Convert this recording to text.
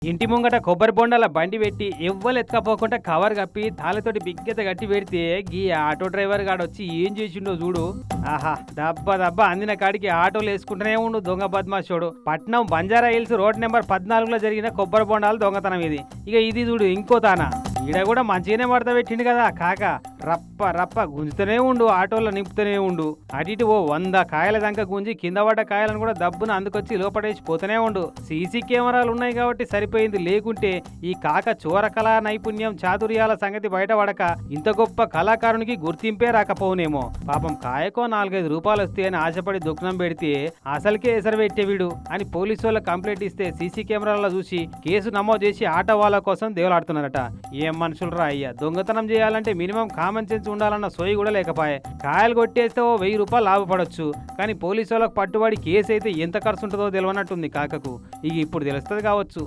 ఇంటి ముంగట కొబ్బరి బొండాల బండి పెట్టి ఎవ్వరు ఎత్తుకపోకుండా కవర్ కప్పి తాళతోటి బిగ్గత గట్టి పెడితే గీ ఆటో డ్రైవర్ గాడు వచ్చి ఏం చేసిండో చూడు. ఆహా, దబ్బా దబ్బా అందిన కాడికి ఆటోలు వేసుకుంటూనే ఉండు దొంగ బద్మాషోడు. పట్నం బంజారా హిల్స్ రోడ్ నెంబర్ 14లో జరిగిన కొబ్బరి బొండాలు దొంగతనం ఇది. ఇక ఇది చూడు ఇంకో తానా. ఈడ కూడా మంచిగానే మడత పెట్టిండు కదా కాక. రప్ప రప్ప గుంజుతూనే ఉండు, ఆటోలో నింపుతూనే ఉండు. అటు ఓ 100 కాయల దాకా గుంజి కింద పడ్డ కాయలను కూడా దబ్బున అందుకొచ్చి లోపడేసి పోతూనే ఉండు. సీసీ కెమెరాలు ఉన్నాయి కాబట్టి సరిపోయింది, లేకుంటే ఈ కాక చోర కళా నైపుణ్యం చాతుర్యాల సంగతి బయటపడక ఇంత గొప్ప కళాకారునికి గుర్తింపే రాకపోవునేమో. పాపం కాయకో 4-5 రూపాయలు వస్తాయని ఆశపడి దుఃఖం పెడితే అసలుకే ఎసరు పెట్టేవిడు అని పోలీసు వాళ్ళ కంప్లైంట్ ఇస్తే సీసీ కెమెరాల్లో చూసి కేసు నమోదు చేసి ఆటో వాళ్ళ కోసం దేవులాడుతున్నారట. ఏం మనుషులు రా అయ్యా, దొంగతనం చేయాలంటే మినిమం కామన్ సెన్స్ ఉండాలన్న సోయి కూడా లేకపాయే. కాయలు కొట్టేస్తే ఓ 1000 రూపాయలు లాభపడొచ్చు, కానీ పోలీసు వాళ్ళకు పట్టుబడి కేసు అయితే ఎంత ఖర్చు ఉంటుందో తెలియనట్టుంది కాకకు. ఇక ఇప్పుడు తెలుస్తుంది కావచ్చు.